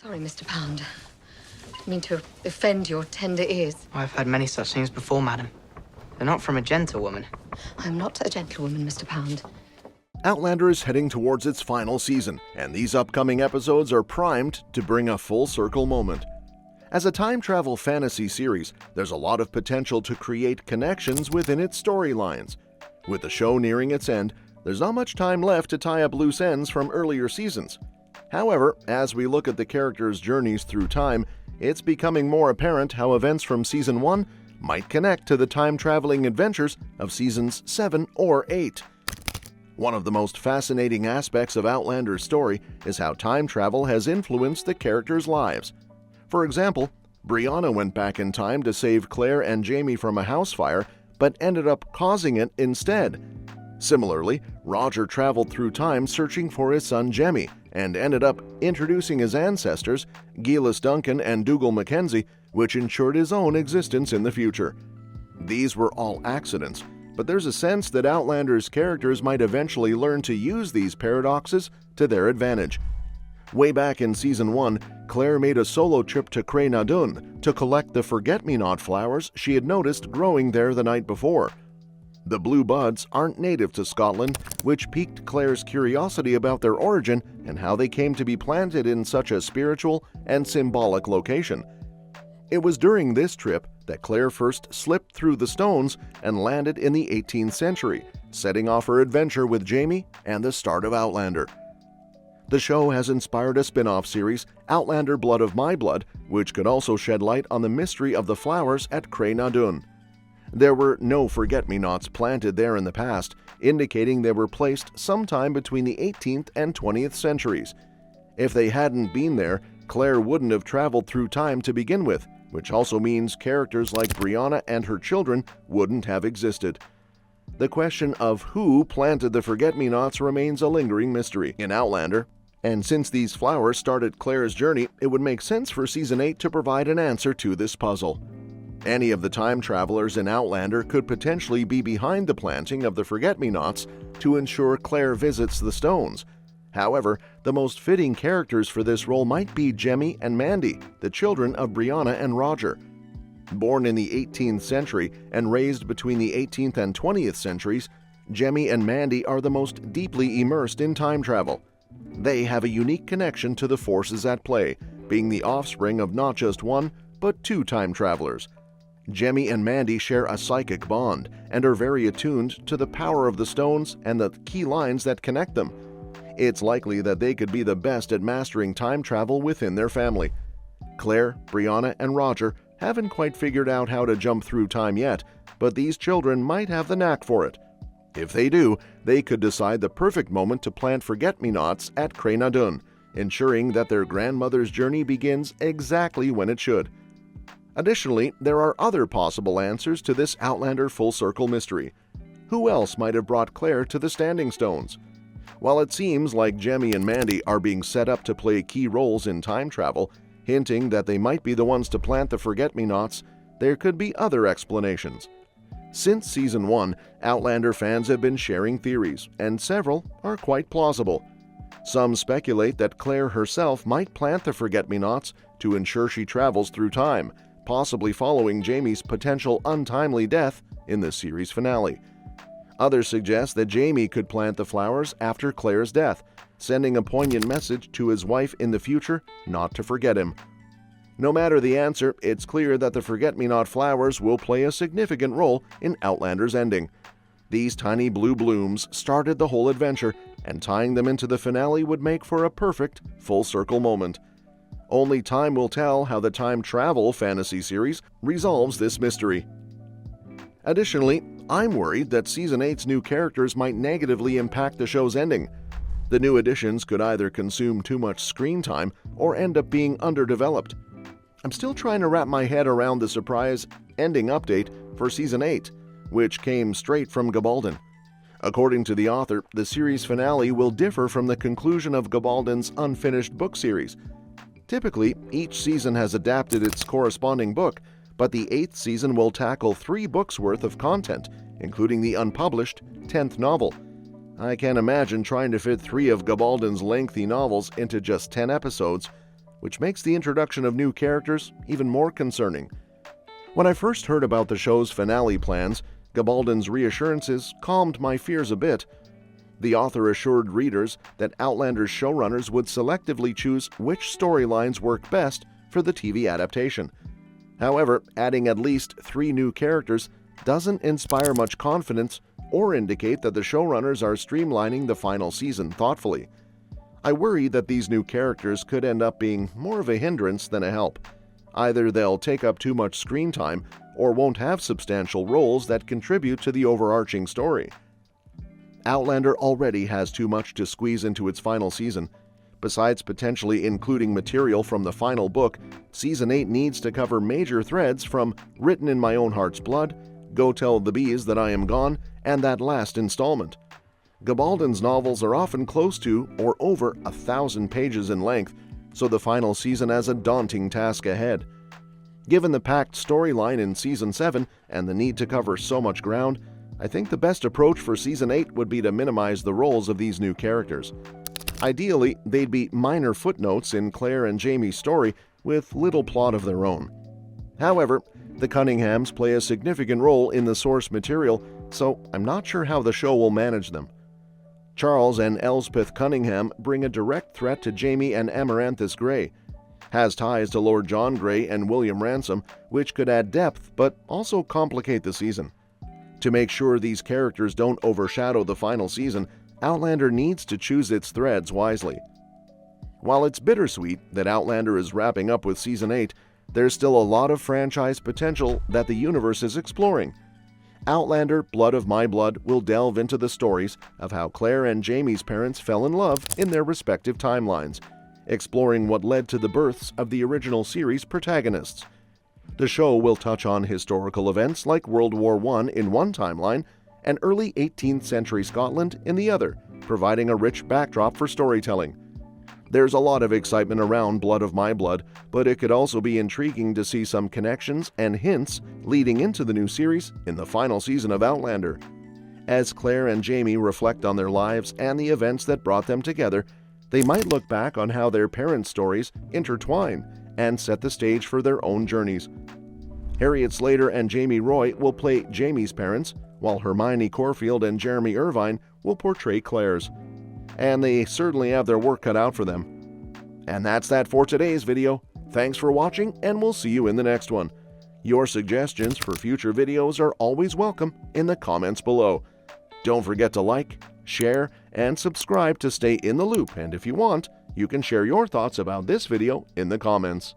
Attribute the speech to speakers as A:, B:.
A: Sorry, Mr. Pound. Didn't mean to offend your tender ears.
B: I've heard many such things before, madam. They're not from a gentlewoman.
A: I'm not a gentlewoman, Mr. Pound.
C: Outlander is heading towards its final season, and these upcoming episodes are primed to bring a full-circle moment. As a time travel fantasy series, there's a lot of potential to create connections within its storylines. With the show nearing its end, there's not much time left to tie up loose ends from earlier seasons. However, as we look at the characters' journeys through time, it's becoming more apparent how events from Season 1 might connect to the time-traveling adventures of Seasons 7 or 8. One of the most fascinating aspects of Outlander's story is how time travel has influenced the characters' lives. For example, Brianna went back in time to save Claire and Jamie from a house fire, but ended up causing it instead. Similarly, Roger traveled through time searching for his son Jemmy, and ended up introducing his ancestors, Gillis Duncan and Dougal Mackenzie, which ensured his own existence in the future. These were all accidents, but there's a sense that Outlander's characters might eventually learn to use these paradoxes to their advantage. Way back in Season 1, Claire made a solo trip to Craignadoon to collect the forget-me-not flowers she had noticed growing there the night before. The blue buds aren't native to Scotland, which piqued Claire's curiosity about their origin and how they came to be planted in such a spiritual and symbolic location. It was during this trip that Claire first slipped through the stones and landed in the 18th century, setting off her adventure with Jamie and the start of Outlander. The show has inspired a spin-off series, Outlander Blood of My Blood, which could also shed light on the mystery of the flowers at Craignadoon. There were no forget-me-nots planted there in the past, indicating they were placed sometime between the 18th and 20th centuries. If they hadn't been there, Claire wouldn't have traveled through time to begin with, which also means characters like Brianna and her children wouldn't have existed. The question of who planted the forget-me-nots remains a lingering mystery in Outlander, and since these flowers started Claire's journey, it would make sense for Season 8 to provide an answer to this puzzle. Any of the time travelers in Outlander could potentially be behind the planting of the forget-me-nots to ensure Claire visits the stones. However, the most fitting characters for this role might be Jemmy and Mandy, the children of Brianna and Roger. Born in the 18th century and raised between the 18th and 20th centuries, Jemmy and Mandy are the most deeply immersed in time travel. They have a unique connection to the forces at play, being the offspring of not just one, but two time travelers. Jemmy and Mandy share a psychic bond and are very attuned to the power of the stones and the key lines that connect them. It's likely that they could be the best at mastering time travel within their family. Claire, Brianna, and Roger haven't quite figured out how to jump through time yet, but these children might have the knack for it. If they do, they could decide the perfect moment to plant forget-me-nots at Craignadoon, ensuring that their grandmother's journey begins exactly when it should. Additionally, there are other possible answers to this Outlander full-circle mystery. Who else might have brought Claire to the Standing Stones? While it seems like Jemmy and Mandy are being set up to play key roles in time travel, hinting that they might be the ones to plant the forget-me-nots, there could be other explanations. Since Season 1, Outlander fans have been sharing theories, and several are quite plausible. Some speculate that Claire herself might plant the forget-me-nots to ensure she travels through time, possibly following Jamie's potential untimely death in the series finale. Others suggest that Jamie could plant the flowers after Claire's death, sending a poignant message to his wife in the future not to forget him. No matter the answer, it's clear that the forget-me-not flowers will play a significant role in Outlander's ending. These tiny blue blooms started the whole adventure, and tying them into the finale would make for a perfect full-circle moment. Only time will tell how the time travel fantasy series resolves this mystery. Additionally, I'm worried that Season 8's new characters might negatively impact the show's ending. The new additions could either consume too much screen time or end up being underdeveloped. I'm still trying to wrap my head around the surprise ending update for Season 8, which came straight from Gabaldon. According to the author, the series finale will differ from the conclusion of Gabaldon's unfinished book series. Typically, each season has adapted its corresponding book, but the 8th season will tackle 3 books worth of content, including the unpublished 10th novel. I can't imagine trying to fit 3 of Gabaldon's lengthy novels into just 10 episodes, which makes the introduction of new characters even more concerning. When I first heard about the show's finale plans, Gabaldon's reassurances calmed my fears a bit. The author assured readers that Outlander's showrunners would selectively choose which storylines work best for the TV adaptation. However, adding at least 3 new characters doesn't inspire much confidence or indicate that the showrunners are streamlining the final season thoughtfully. I worry that these new characters could end up being more of a hindrance than a help. Either they'll take up too much screen time or won't have substantial roles that contribute to the overarching story. Outlander already has too much to squeeze into its final season. Besides potentially including material from the final book, Season 8 needs to cover major threads from Written in My Own Heart's Blood, Go Tell the Bees That I Am Gone, and that last installment. Gabaldon's novels are often close to or over 1,000 pages in length, so the final season has a daunting task ahead. Given the packed storyline in Season 7 and the need to cover so much ground, I think the best approach for Season 8 would be to minimize the roles of these new characters. Ideally, they'd be minor footnotes in Claire and Jamie's story with little plot of their own. However, the Cunninghams play a significant role in the source material, so I'm not sure how the show will manage them. Charles and Elspeth Cunningham bring a direct threat to Jamie and Amaranthus Grey, has ties to Lord John Grey and William Ransom, which could add depth but also complicate the season. To make sure these characters don't overshadow the final season, Outlander needs to choose its threads wisely. While it's bittersweet that Outlander is wrapping up with Season 8, there's still a lot of franchise potential that the universe is exploring. Outlander Blood of My Blood will delve into the stories of how Claire and Jamie's parents fell in love in their respective timelines, exploring what led to the births of the original series protagonists. The show will touch on historical events like World War I in one timeline and early 18th century Scotland in the other, providing a rich backdrop for storytelling. There's a lot of excitement around Blood of My Blood, but it could also be intriguing to see some connections and hints leading into the new series in the final season of Outlander. As Claire and Jamie reflect on their lives and the events that brought them together, they might look back on how their parents' stories intertwine and set the stage for their own journeys. Harriet Slater and Jamie Roy will play Jamie's parents, while Hermione Corfield and Jeremy Irvine will portray Claire's. And they certainly have their work cut out for them. And that's that for today's video. Thanks for watching, and we'll see you in the next one. Your suggestions for future videos are always welcome in the comments below. Don't forget to like, share, and subscribe to stay in the loop, and if you want, you can share your thoughts about this video in the comments.